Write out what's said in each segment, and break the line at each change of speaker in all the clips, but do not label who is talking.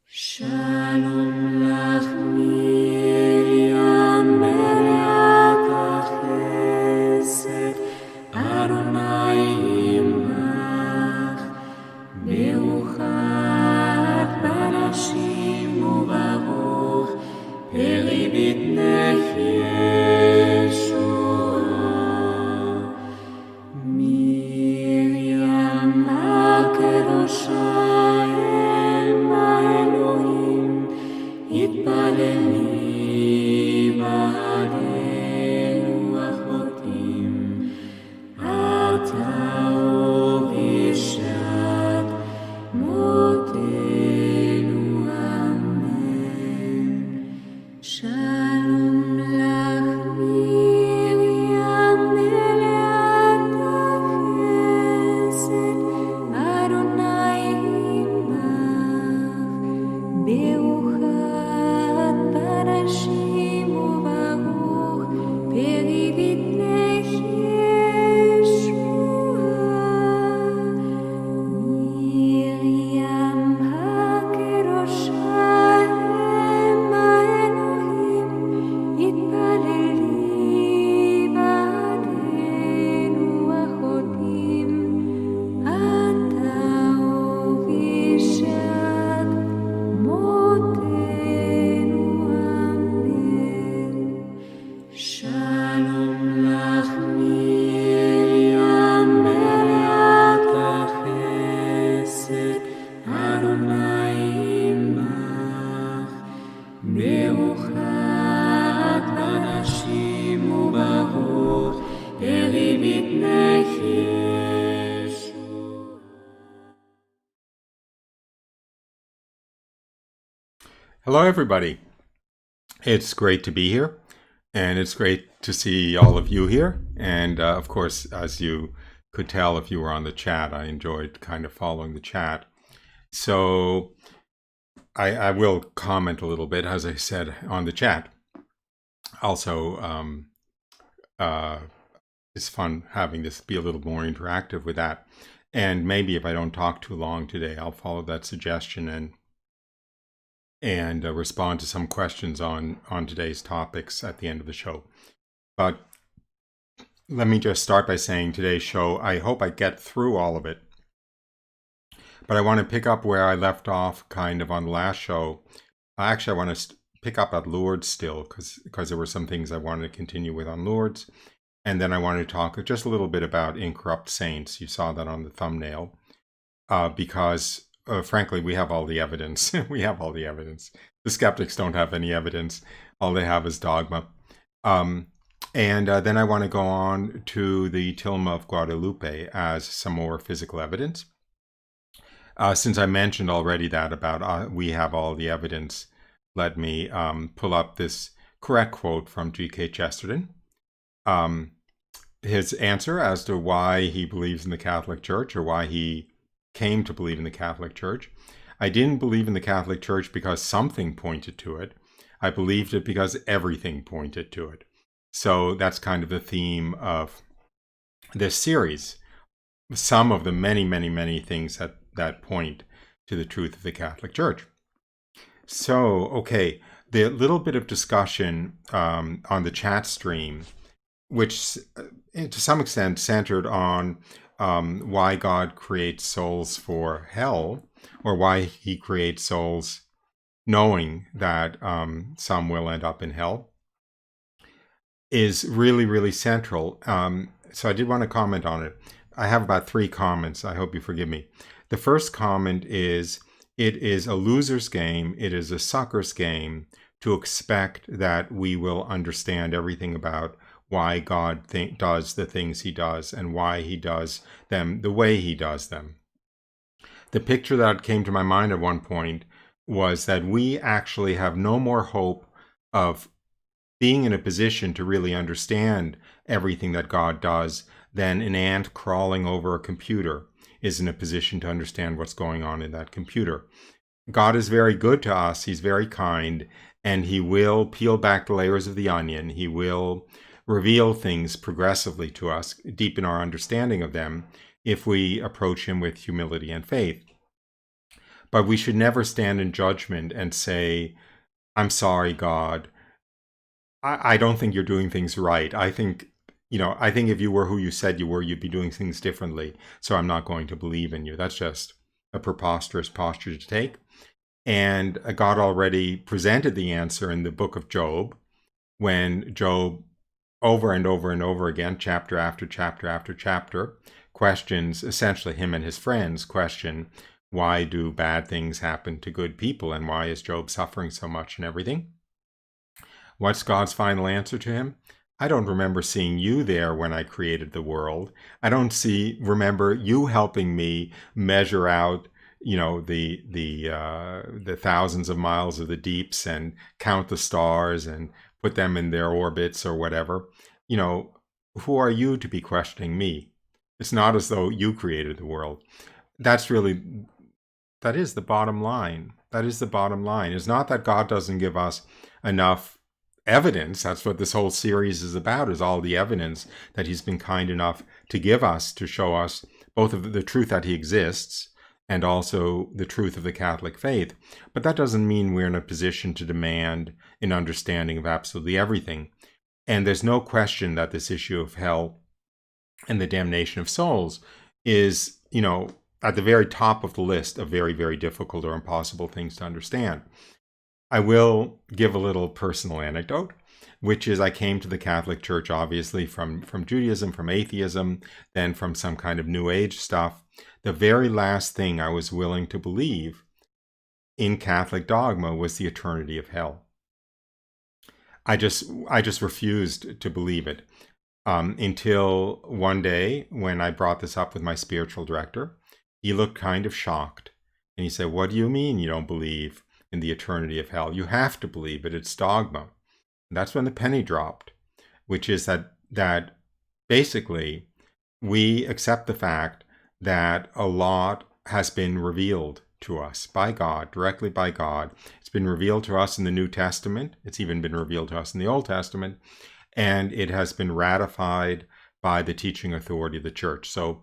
Shalom lach Miriam meleat hachesed, Adonai imach, beruchat banashim ubaruch, peri bitnech Yeshua. Miriam HaKedosha התפללי בעדנו אחותים, אתה ובשעת מותנו אמן. שלום לך מרים מלאת החסד, אדוני עמך, ברוכת בנשים וברוך פרי בטנך ישועה. מרים הקדושה אם האלוהים, התפללי בעדנו אחותים, אתה ובשעת מותנו אמן. שלום לך מרים מלאת החסד, אדוני עמך, ברוכת בנשים וברוך פרי בטנך ישוע.
Hello, everybody. It's great to be here, and it's great to see all of you here. And of course, as you could tell if you were on the chat, I enjoyed kind of following the chat. So I will comment a little bit, as I said, on the chat. Also, it's fun having this be a little more interactive with that. And maybe if I don't talk too long today, I'll follow that suggestion and respond to some questions on today's topics at the end of the show. But let me just start by saying today's show, I hope I get through all of it. But I want to pick up where I left off kind of on the last show. Actually, I want to pick up at Lourdes still because there were some things I wanted to continue with on Lourdes. And then I wanted to talk just a little bit about Incorrupt Saints. You saw that on the thumbnail. Because frankly, we have all the evidence. We have all the evidence. The skeptics don't have any evidence. All they have is dogma. And then I want to go on to the tilma of Guadalupe as some more physical evidence. Since I mentioned already that about we have all the evidence, let me pull up this correct quote from G.K. Chesterton. His answer as to why he believes in the Catholic Church, or why he came to believe in the Catholic Church. I didn't believe in the Catholic Church because something pointed to it. I believed it because everything pointed to it. So that's kind of the theme of this series. Some of the many, many, many things that point to the truth of the Catholic Church. So, okay, the little bit of discussion on the chat stream, which to some extent centered on why God creates souls for hell, or why he creates souls knowing that some will end up in hell, is really, really central. So I did want to comment on it. I have about 3 comments. I hope you forgive me. The first comment is, it is a loser's game. It is a sucker's game to expect that we will understand everything about why God does the things he does and why he does them the way he does them. The picture that came to my mind at one point was that we actually have no more hope of being in a position to really understand everything that God does than an ant crawling over a computer is in a position to understand what's going on in that computer. God is very good to us. He's very kind, and he will peel back the layers of the onion. He will reveal things progressively to us, deepen our understanding of them, if we approach him with humility and faith. But we should never stand in judgment and say, I'm sorry, God. I don't think you're doing things right. I think if you were who you said you were, you'd be doing things differently. So I'm not going to believe in you. That's just a preposterous posture to take. And God already presented the answer in the book of Job, when Job, over and over and over again, chapter after chapter after chapter, questions, essentially him and his friends question, why do bad things happen to good people, and why is Job suffering so much and everything? What's God's final answer to him? I don't remember seeing you there when I created the world. I don't remember you helping me measure out, the thousands of miles of the deeps and count the stars and put them in their orbits or whatever. Who are you to be questioning me? It's not as though you created the world. That is the bottom line. That is the bottom line. It's not that God doesn't give us enough evidence. That's what this whole series is about, is all the evidence that he's been kind enough to give us, to show us both of the truth that he exists and also the truth of the Catholic faith. But that doesn't mean we're in a position to demand an understanding of absolutely everything. And there's no question that this issue of hell and the damnation of souls is, at the very top of the list of very, very difficult or impossible things to understand. I will give a little personal anecdote, which is I came to the Catholic Church, obviously, from Judaism, from atheism, then from some kind of New Age stuff. The very last thing I was willing to believe in Catholic dogma was the eternity of hell. I just refused to believe it until one day when I brought this up with my spiritual director. He looked kind of shocked, and he said, "What do you mean you don't believe in the eternity of hell? You have to believe it. It's dogma." And that's when the penny dropped, which is that basically we accept the fact that a lot has been revealed to us by God, directly by God. It's been revealed to us in the New Testament. It's even been revealed to us in the Old Testament. And it has been ratified by the teaching authority of the Church. So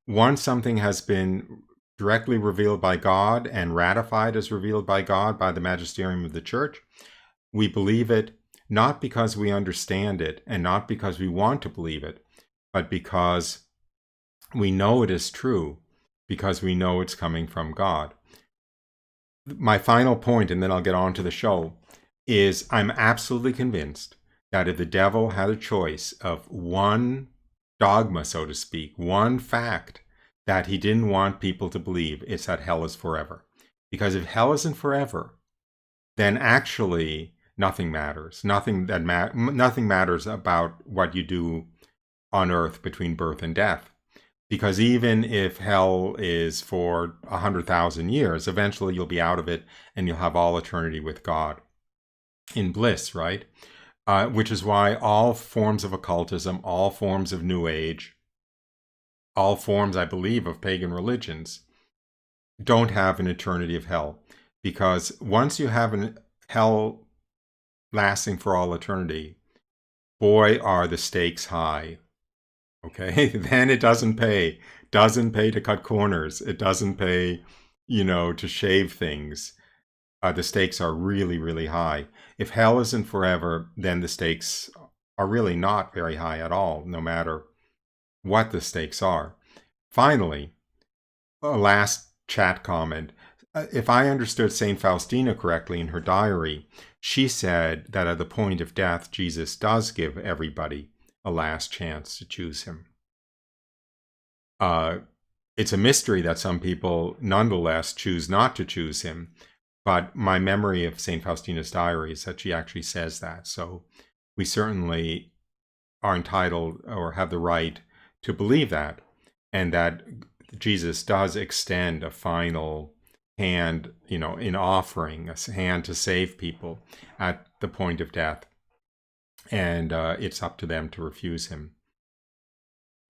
once something has been directly revealed by God and ratified as revealed by God by the magisterium of the Church, we believe it not because we understand it and not because we want to believe it, but because we know it is true, because we know it's coming from God. My final point, and then I'll get on to the show, is I'm absolutely convinced that if the devil had a choice of one dogma, so to speak, one fact that he didn't want people to believe, it's that hell is forever. Because if hell isn't forever, then actually nothing matters. Nothing matters about what you do on earth between birth and death. Because even if hell is for 100,000 years, eventually you'll be out of it and you'll have all eternity with God in bliss, right? Which is why all forms of occultism, all forms of New Age, all forms, I believe, of pagan religions don't have an eternity of hell. Because once you have a hell lasting for all eternity, boy, are the stakes high. Okay, then it doesn't pay. Doesn't pay to cut corners. It doesn't pay, to shave things. The stakes are really, really high. If hell isn't forever, then the stakes are really not very high at all, no matter what the stakes are. Finally, a last chat comment. If I understood St. Faustina correctly in her diary, she said that at the point of death, Jesus does give everybody a last chance to choose him. It's a mystery that some people nonetheless choose not to choose him. But my memory of St. Faustina's diary is that she actually says that. So we certainly are entitled or have the right to believe that, and that Jesus does extend a final hand, in offering, a hand to save people at the point of death. And it's up to them to refuse him.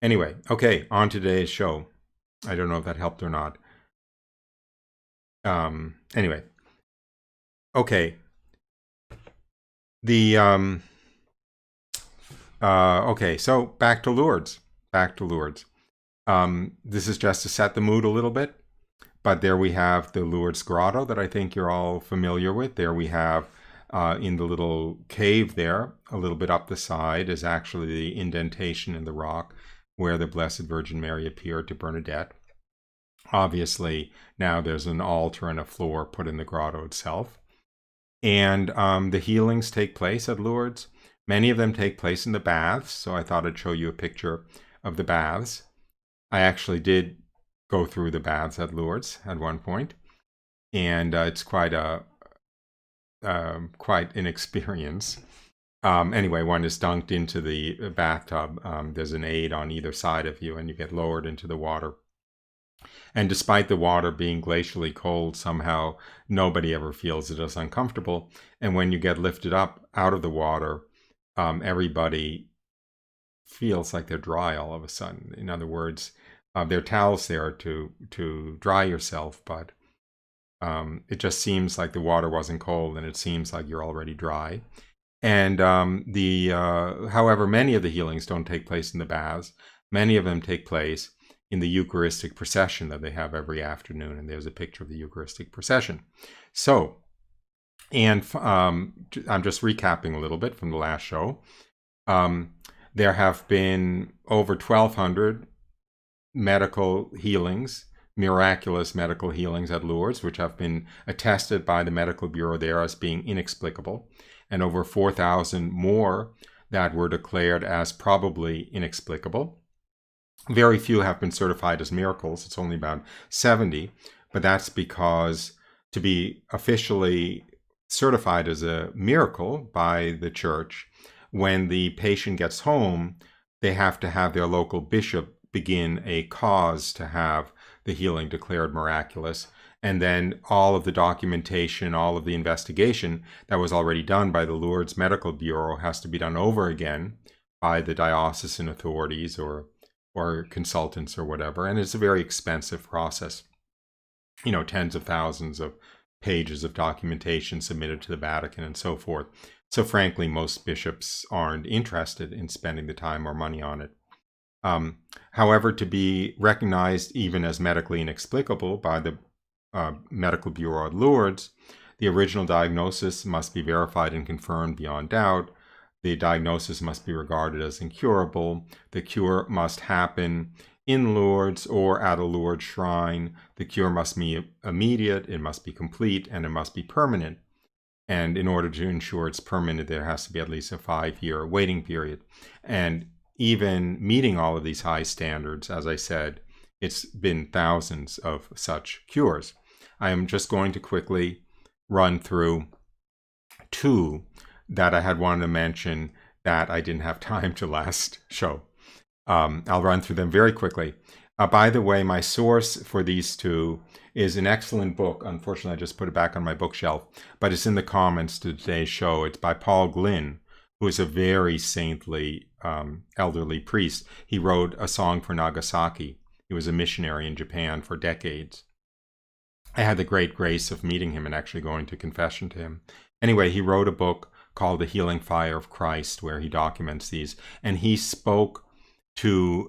Anyway, okay, on to today's show. I don't know if that helped or not. Anyway. Okay. Okay, so back to Lourdes. This is just to set the mood a little bit. But there we have the Lourdes grotto that I think you're all familiar with. There we have, in the little cave there, a little bit up the side, is actually the indentation in the rock where the Blessed Virgin Mary appeared to Bernadette. Obviously, now there's an altar and a floor put in the grotto itself. And the healings take place at Lourdes. Many of them take place in the baths, so I thought I'd show you a picture of the baths. I actually did go through the baths at Lourdes at one point, and it's quite an experience. Anyway, one is dunked into the bathtub. There's an aid on either side of you, and you get lowered into the water. And despite the water being glacially cold, somehow nobody ever feels it as uncomfortable. And when you get lifted up out of the water, everybody feels like they're dry all of a sudden. In other words, there are towels there to dry yourself, but it just seems like the water wasn't cold, and it seems like you're already dry. And however, many of the healings don't take place in the baths. Many of them take place in the Eucharistic procession that they have every afternoon, and there's a picture of the Eucharistic procession. So, and I'm just recapping a little bit from the last show. There have been over 1,200 medical healings, miraculous medical healings at Lourdes, which have been attested by the medical bureau there as being inexplicable, and over 4,000 more that were declared as probably inexplicable. Very few have been certified as miracles. It's only about 70, but that's because to be officially certified as a miracle by the church, when the patient gets home, they have to have their local bishop begin a cause to have the healing declared miraculous. And then all of the documentation, all of the investigation that was already done by the Lourdes Medical Bureau has to be done over again by the diocesan authorities or consultants or whatever. And it's a very expensive process. Tens of thousands of pages of documentation submitted to the Vatican and so forth. So frankly, most bishops aren't interested in spending the time or money on it. However, to be recognized even as medically inexplicable by the Medical Bureau at Lourdes, the original diagnosis must be verified and confirmed beyond doubt. The diagnosis must be regarded as incurable. The cure must happen in Lourdes or at a Lourdes shrine. The cure must be immediate, it must be complete, and it must be permanent. And in order to ensure it's permanent, there has to be at least a 5-year waiting period. And even meeting all of these high standards, as I said, it's been thousands of such cures. I am just going to quickly run through 2 that I had wanted to mention that I didn't have time to last show. I'll run through them very quickly. By the way, my source for these 2 is an excellent book. Unfortunately, I just put it back on my bookshelf, but it's in the comments to today's show. It's by Paul Glynn, who is a very saintly elderly priest. He wrote a song for Nagasaki. He was a missionary in Japan for decades. I had the great grace of meeting him and actually going to confession to him. Anyway, he wrote a book called The Healing Fire of Christ, where he documents these. And he spoke to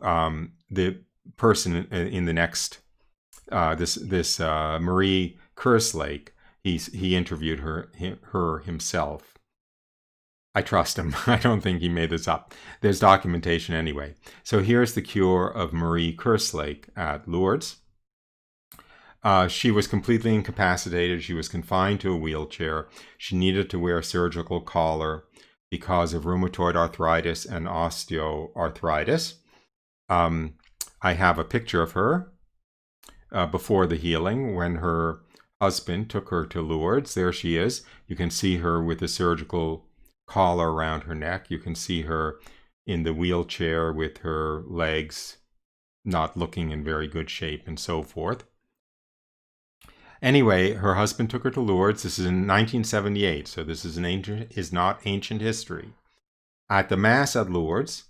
the person in the next, this Marie Kerslake. He interviewed her himself. I trust him. I don't think he made this up. There's documentation anyway. So here's the cure of Marie Kerslake at Lourdes. She was completely incapacitated. She was confined to a wheelchair. She needed to wear a surgical collar because of rheumatoid arthritis and osteoarthritis. I have a picture of her before the healing when her husband took her to Lourdes. There she is. You can see her with a surgical collar around her neck. You can see her in the wheelchair with her legs not looking in very good shape and so forth. Anyway, her husband took her to Lourdes. This is in 1978, so this is not ancient history. At the Mass at Lourdes,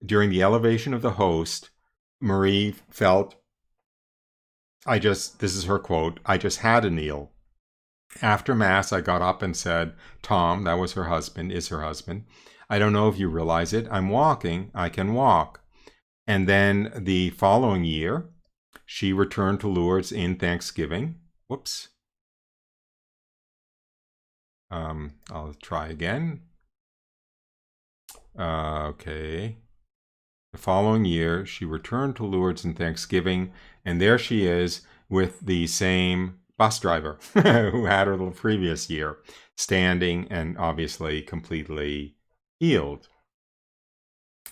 during the elevation of the host, Marie felt, this is her quote, "I just had to kneel. After Mass, I got up and said, Tom," that was her husband, is her husband, "I don't know if you realize it, I'm walking, I can walk." And then the following year, she returned to Lourdes in Thanksgiving. Whoops. I'll try again. Okay. The following year, she returned to Lourdes in Thanksgiving, and there she is with the same bus driver who had her the previous year, standing and obviously completely healed.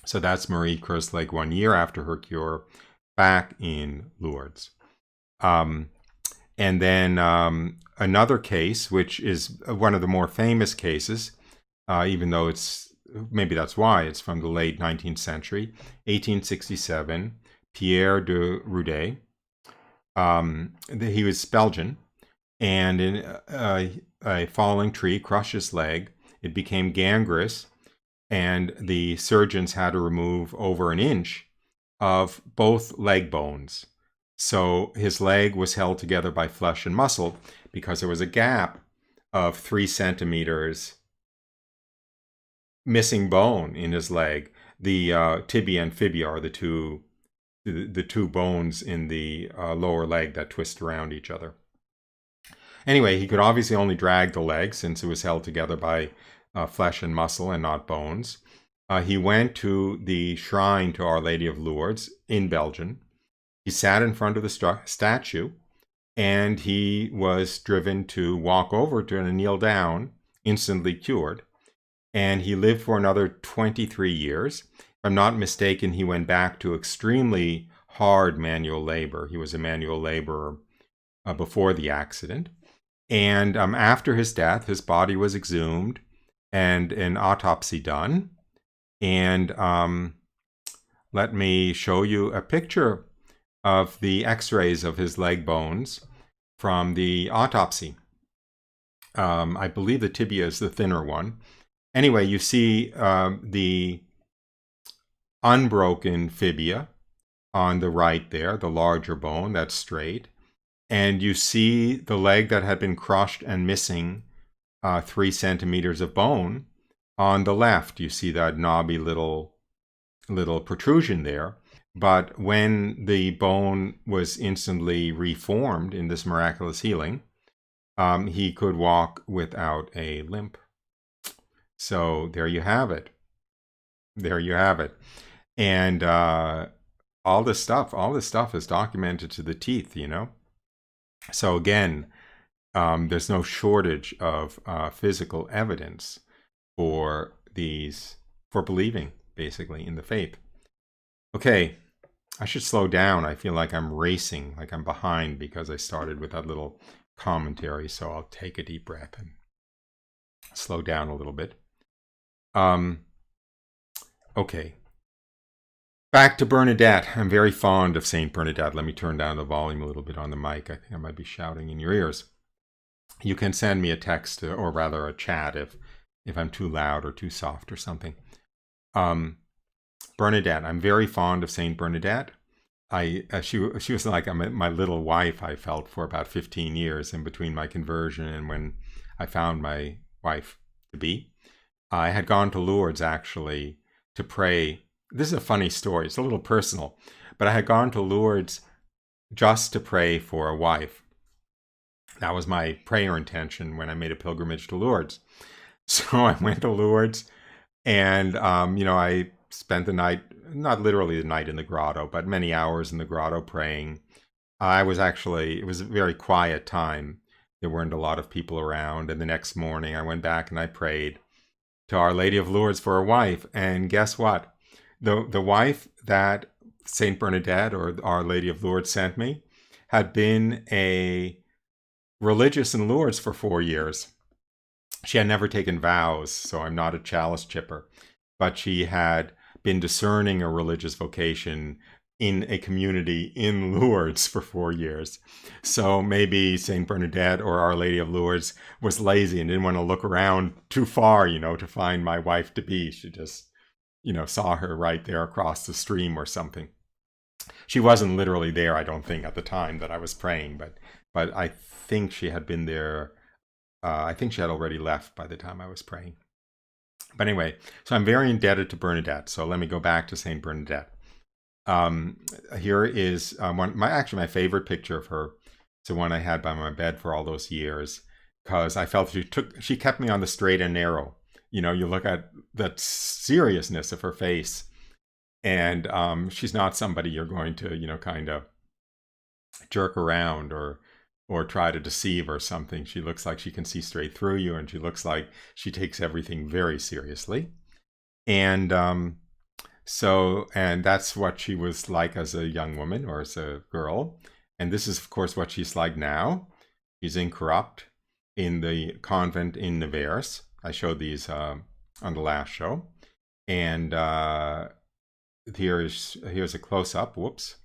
So that's Marie Kerslake 1 year after her cure, back in Lourdes. And then another case, which is one of the more famous cases, even though maybe that's why, it's from the late 19th century, 1867, Pierre de Roudet. He was Belgian, and in a falling tree crushed his leg. It became gangrenous, and the surgeons had to remove over an inch of both leg bones. So his leg was held together by flesh and muscle because there was a gap of 3 centimeters missing bone in his leg. The tibia and fibia are the two bones in the lower leg that twist around each other. Anyway, he could obviously only drag the leg since it was held together by flesh and muscle and not bones. He went to the shrine to Our Lady of Lourdes in Belgium. He sat in front of the statue, and he was driven to walk over to and kneel down, instantly cured. And he lived for another 23 years. If I'm not mistaken, he went back to extremely hard manual labor. He was a manual laborer before the accident. And after his death, his body was exhumed and an autopsy done. And let me show you a picture of the x-rays of his leg bones from the autopsy. I believe the tibia is the thinner one. Anyway, you see the unbroken fibia on the right there, the larger bone, that's straight. And you see the leg that had been crushed and missing 3 centimeters of bone on the left. You see that knobby little protrusion there. But when the bone was instantly reformed in this miraculous healing, he could walk without a limp. So there you have it. There you have it. And all this stuff is documented to the teeth, you know. So again, there's no shortage of physical evidence for believing, basically, in the faith. Okay, I should slow down. I feel like I'm racing, like I'm behind because I started with that little commentary. So I'll take a deep breath and slow down a little bit. Okay. Back to Bernadette. I'm very fond of Saint Bernadette. Let me turn down the volume a little bit on the mic. I think I might be shouting in your ears. You can send me a text, or rather a chat, if I'm too loud or too soft or something. Bernadette. I'm very fond of Saint Bernadette. She was like my little wife, I felt, for about 15 years in between my conversion and when I found my wife to be. I had gone to Lourdes, actually, to pray. This is a funny story. It's a little personal. But I had gone to Lourdes just to pray for a wife. That was my prayer intention when I made a pilgrimage to Lourdes. So I went to Lourdes, and, I spent the night, not literally the night in the grotto, but many hours in the grotto praying. It was a very quiet time. There weren't a lot of people around. And the next morning I went back and I prayed to Our Lady of Lourdes for a wife. And guess what? The wife that Saint Bernadette or Our Lady of Lourdes sent me had been a religious in Lourdes for 4 years. She had never taken vows, so I'm not a chalice chipper, but she had been discerning a religious vocation in a community in Lourdes for 4 years. So maybe Saint Bernadette or Our Lady of Lourdes was lazy and didn't want to look around too far, to find my wife to be. She just, saw her right there across the stream or something. She wasn't literally there, I don't think, at the time that I was praying, but I think she had been there. I think she had already left by the time I was praying. But anyway, so I'm very indebted to Bernadette. So let me go back to Saint Bernadette. Here is my favorite picture of her. It's the one I had by my bed for all those years, because I felt she kept me on the straight and narrow. You look at the seriousness of her face, and she's not somebody you're going to, kind of jerk around or try to deceive or something. She looks like she can see straight through you, and she looks like she takes everything very seriously. And and that's what she was like as a young woman or as a girl. And this is, of course, what she's like now. She's incorrupt in the convent in Nevers. I showed these on the last show. And here's a close-up. Whoops.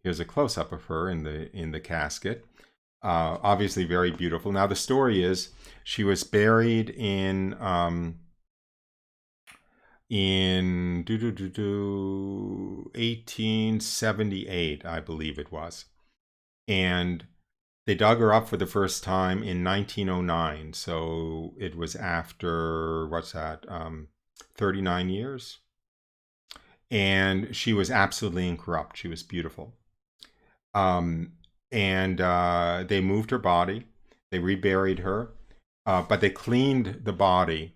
Here's a close-up of her in the casket. Obviously very beautiful. Now, the story is she was buried in 1878, I believe it was. And they dug her up for the first time in 1909. So it was after, 39 years. And she was absolutely incorrupt. She was beautiful. And they moved her body. They reburied her. But they cleaned the body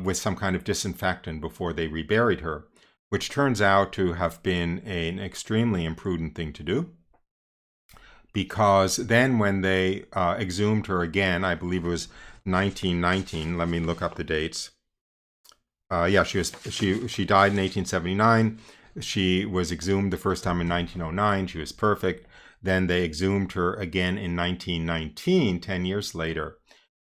with some kind of disinfectant before they reburied her, which turns out to have been an extremely imprudent thing to do. Because then when they exhumed her again, I believe it was 1919. Let me look up the dates. Yeah, she died in 1879. She was exhumed the first time in 1909. She was perfect. Then they exhumed her again in 1919, 10 years later.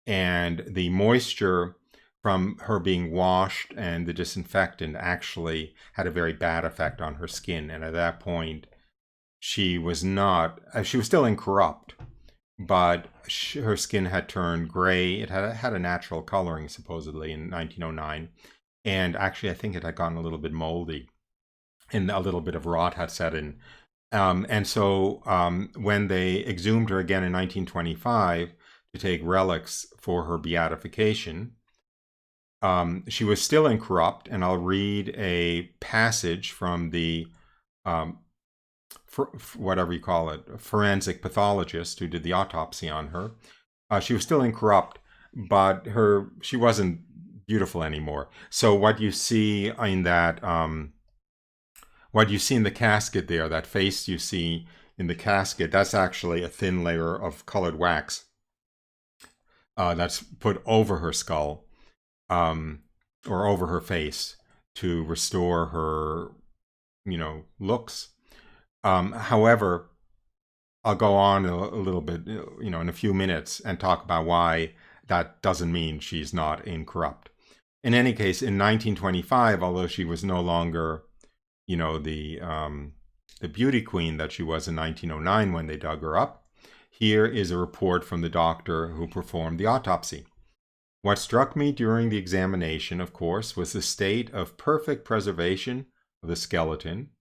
And the moisture from her being washed and the disinfectant actually had a very bad effect on her skin. And at that point, she was still incorrupt, but her skin had turned gray. It had a natural coloring, supposedly, in 1909. And actually, I think it had gotten a little bit moldy, and a little bit of rot had set in. And so when they exhumed her again in 1925 to take relics for her beatification, she was still incorrupt. And I'll read a passage from the whatever you call it, forensic pathologist who did the autopsy on her. She was still incorrupt, but she wasn't beautiful anymore. So what you see in that, what you see in the casket there, that face you see in the casket, that's actually a thin layer of colored wax that's put over her skull, or over her face, to restore her, looks. However, I'll go on a little bit, in a few minutes, and talk about why that doesn't mean she's not incorrupt. In any case, in 1925, although she was no longer, the beauty queen that she was in 1909 when they dug her up, here is a report from the doctor who performed the autopsy. What struck me during the examination, of course, was the state of perfect preservation of the skeleton,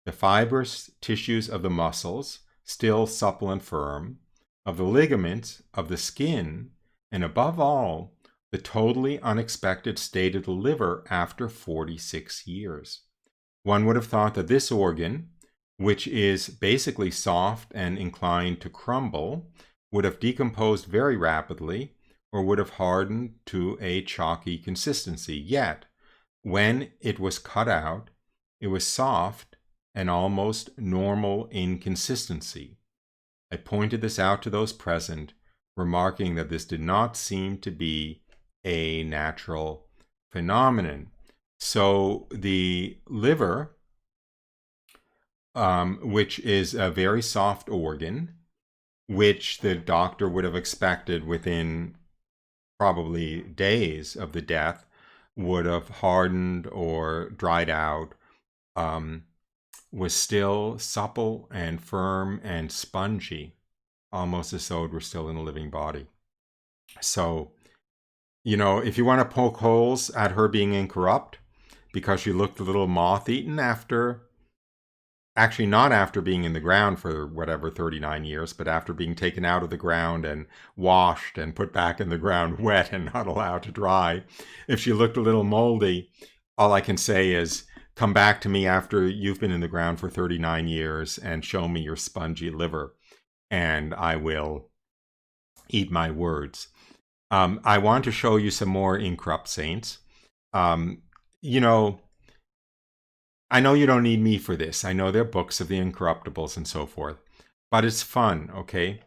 the fibrous tissues of the muscles, still supple and firm, of the ligaments, of the skin, and above all, the totally unexpected state of the liver after 46 years. One would have thought that this organ, which is basically soft and inclined to crumble, would have decomposed very rapidly, or would have hardened to a chalky consistency. Yet, when it was cut out, it was soft and almost normal in consistency. I pointed this out to those present, remarking that this did not seem to be a natural phenomenon. So the liver, which is a very soft organ, which the doctor would have expected within probably days of the death, would have hardened or dried out, was still supple and firm and spongy, almost as though it were still in a living body. So, if you want to poke holes at her being incorrupt, because she looked a little moth-eaten actually not after being in the ground for 39 years, but after being taken out of the ground and washed and put back in the ground wet and not allowed to dry. If she looked a little moldy, all I can say is come back to me after you've been in the ground for 39 years and show me your spongy liver, and I will eat my words. I want to show you some more Incorrupt Saints. You know, I know you don't need me for this. I know they're books of the Incorruptibles and so forth. But it's fun, okay?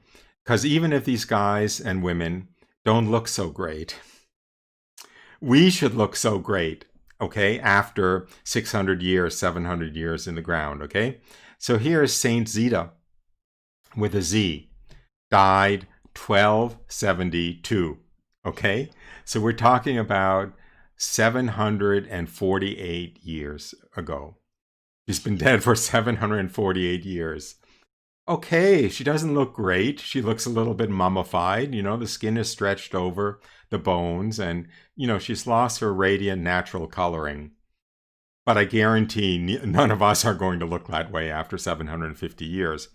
Because even if these guys and women don't look so great, we should look so great, okay? After 600 years, 700 years in the ground, okay? So here is Saint Zita with a Z. Died 1272, okay? So we're talking about 748 years ago. She's been dead for 748 years. Okay, she doesn't look great. She looks a little bit mummified. You know, the skin is stretched over the bones, and, you know, she's lost her radiant natural coloring. But I guarantee none of us are going to look that way after 750 years.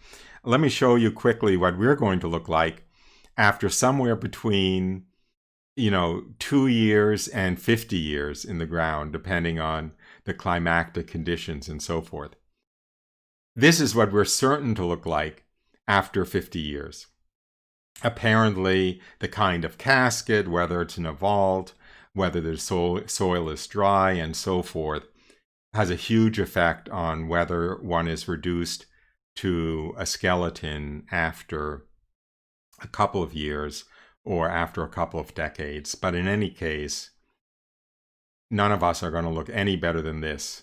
Let me show you quickly what we're going to look like after somewhere between, you know, 2 years and 50 years in the ground, depending on the climactic conditions and so forth. This is what we're certain to look like after 50 years. Apparently, the kind of casket, whether it's in a vault, whether the soil is dry, and so forth, has a huge effect on whether one is reduced to a skeleton after a couple of years or after a couple of decades. But in any case, none of us are going to look any better than this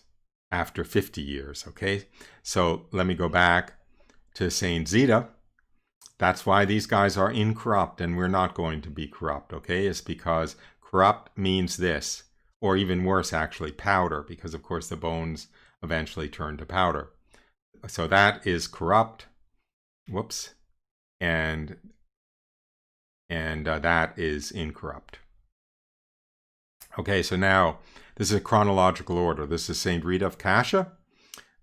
after 50 years, okay? So let me go back to Saint Zita. That's why these guys are incorrupt, and we're not going to be corrupt, okay? It's because corrupt means this, or even worse, actually, powder, because of course the bones eventually turn to powder. So that is corrupt. Whoops. And that is incorrupt. Okay, so now this is a chronological order. This is Saint Rita of Cascia.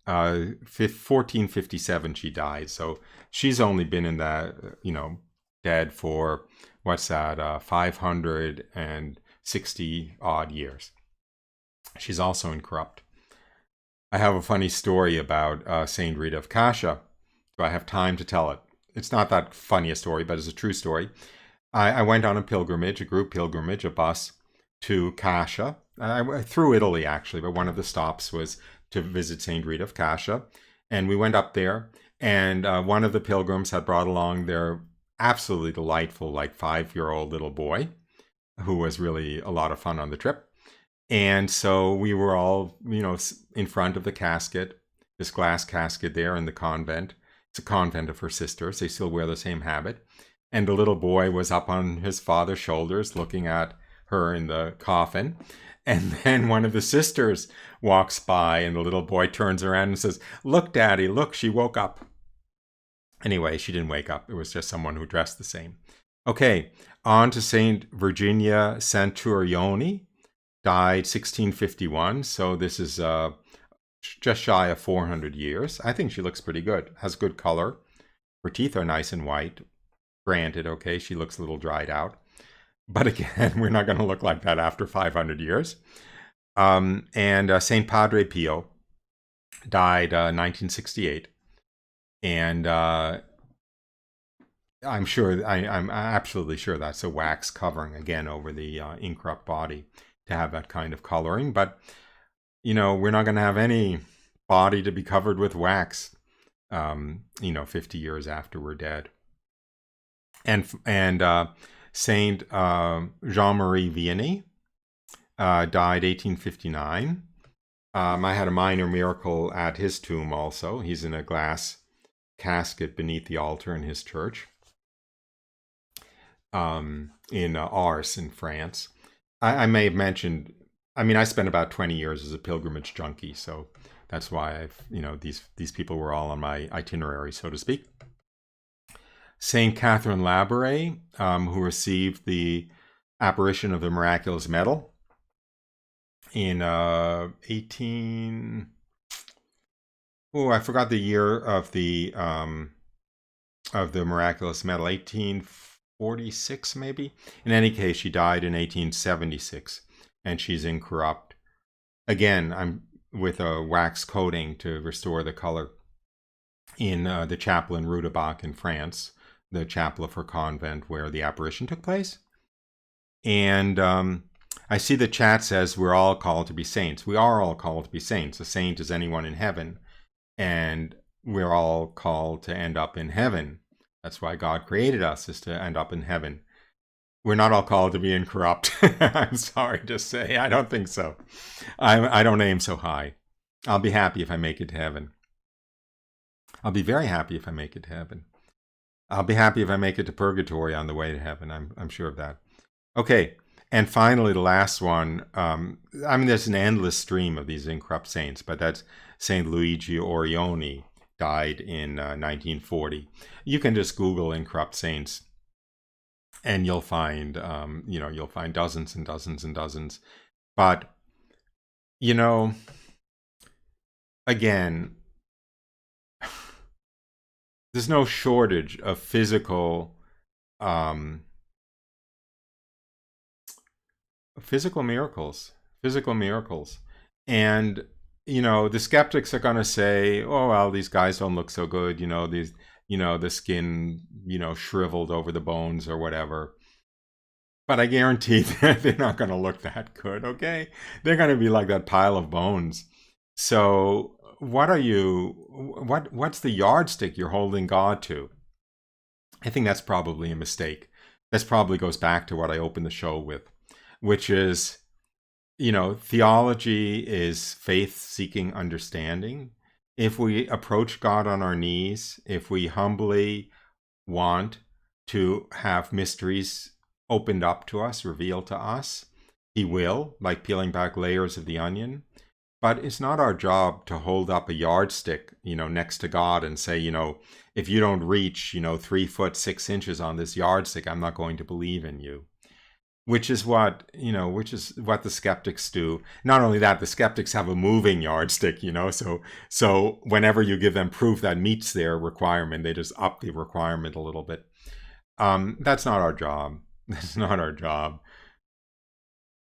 1457 she died. So she's only been in that, you know, dead for, what's that, 560 odd years. She's also incorrupt. I have a funny story about Saint Rita of Cascia. Do I have time to tell it? It's not that funny a story, but it's a true story. I went on a pilgrimage, a group pilgrimage, a bus, to Cascia, through Italy actually, but one of the stops was to visit Saint Rita of Cascia. And we went up there, and one of the pilgrims had brought along their absolutely delightful, like 5-year-old little boy, who was really a lot of fun on the trip. And so we were all, you know, in front of the casket, this glass casket there in the convent. It's a convent of her sisters. They still wear the same habit. And the little boy was up on his father's shoulders looking at her in the coffin. And then one of the sisters walks by, and the little boy turns around and says, "Look, Daddy, look, she woke up." Anyway, she didn't wake up. It was just someone who dressed the same. Okay, on to Saint Virginia Santurioni, died 1651. So this is just shy of 400 years. I think she looks pretty good. Has good color. Her teeth are nice and white. Granted, okay, she looks a little dried out. But again, we're not going to look like that after 500 years. And St. Padre Pio died 1968. And I'm absolutely sure that's a wax covering, again, over the incorrupt body to have that kind of coloring. But, you know, we're not going to have any body to be covered with wax, 50 years after we're dead. And Saint Jean-Marie Vianney died 1859. I had a minor miracle at his tomb also. He's in a glass casket beneath the altar in his church in Ars in France. I may have mentioned, I spent about 20 years as a pilgrimage junkie, so that's why these people were all on my itinerary, so to speak. Saint Catherine Labouré, who received the apparition of the miraculous medal in I forgot the year of the miraculous medal, 1846 maybe. In any case, she died in 1876, and she's incorrupt. Again, with a wax coating to restore the color in the chapel in Rudebach in France, the chapel of her convent where the apparition took place. And I see the chat says we're all called to be saints. We are all called to be saints. A saint is anyone in heaven. And we're all called to end up in heaven. That's why God created us, is to end up in heaven. We're not all called to be incorrupt. I'm sorry to say. I don't think so. I don't aim so high. I'll be happy if I make it to heaven. I'll be very happy if I make it to heaven. I'll be happy if I make it to purgatory on the way to heaven. I'm sure of that. Okay. And finally, the last one. I mean, there's an endless stream of these incorrupt saints, but that's Saint Luigi Orione, died in 1940. You can just Google incorrupt saints, and you'll find, you'll find dozens and dozens and dozens. But, again, there's no shortage of physical miracles. And, the skeptics are going to say, oh, well, these guys don't look so good. The skin, shriveled over the bones or whatever. But I guarantee that they're not going to look that good, okay? They're going to be like that pile of bones. So what's the yardstick you're holding God to? I think that's probably a mistake. This probably goes back to what I opened the show with, which is, theology is faith-seeking understanding. If we approach God on our knees, if we humbly want to have mysteries opened up to us, revealed to us, he will, like peeling back layers of the onion. But it's not our job to hold up a yardstick, next to God and say, if you don't reach, 3 foot 6 inches on this yardstick, I'm not going to believe in you. Which is what the skeptics do. Not only that, the skeptics have a moving yardstick, so whenever you give them proof that meets their requirement, they just up the requirement a little bit. That's not our job. That's not our job.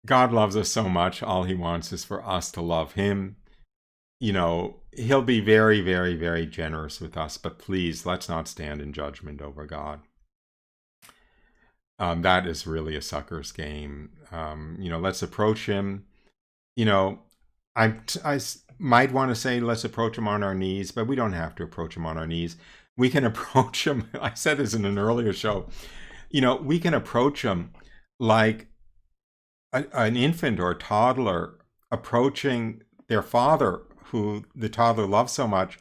God loves us so much. All he wants is for us to love him. He'll be very, very, very generous with us, but please, let's not stand in judgment over God. That is really a sucker's game. Let's approach him. I might want to say let's approach him on our knees, but we don't have to approach him on our knees. We can approach him. I said this in an earlier show. We can approach him like an infant or a toddler approaching their father, who the toddler loves so much,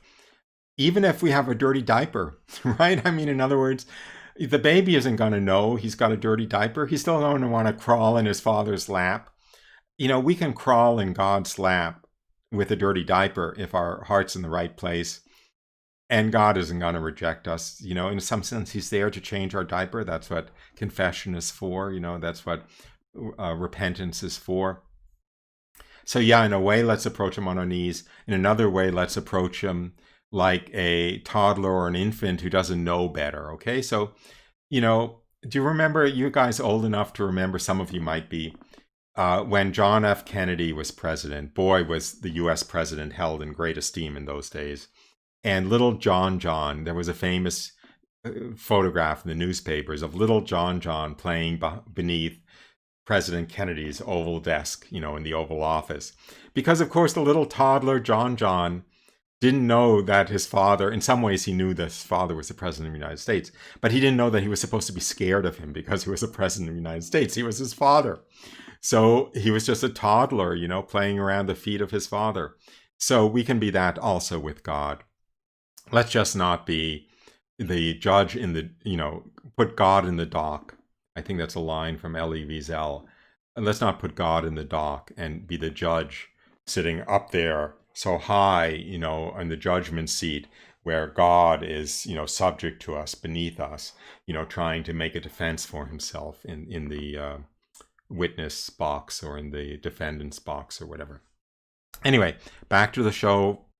even if we have a dirty diaper, right? I mean, in other words, the baby isn't going to know he's got a dirty diaper. He's still going to want to crawl in his father's lap. We can crawl in God's lap with a dirty diaper if our heart's in the right place. And God isn't going to reject us. In some sense, he's there to change our diaper. That's what confession is for. That's what repentance is for. So yeah, in a way, let's approach him on our knees. In another way, let's approach him like a toddler or an infant who doesn't know better, okay? So, do you remember, you guys old enough to remember, some of you might be, when John F. Kennedy was president? Boy, was the U.S. president held in great esteem in those days. And little John, there was a famous photograph in the newspapers of little John playing beneath President Kennedy's Oval desk, in the Oval Office. Because, of course, the little toddler John didn't know that his father, in some ways he knew that his father was the president of the United States, but he didn't know that he was supposed to be scared of him because he was the president of the United States. He was his father. So he was just a toddler, playing around the feet of his father. So we can be that also with God. Let's just not be the judge put God in the dock. I think that's a line from Elie Wiesel. And let's not put God in the dock and be the judge sitting up there so high, in the judgment seat where God is, subject to us, beneath us, trying to make a defense for himself in the witness box or in the defendant's box or whatever. Anyway, back to the show.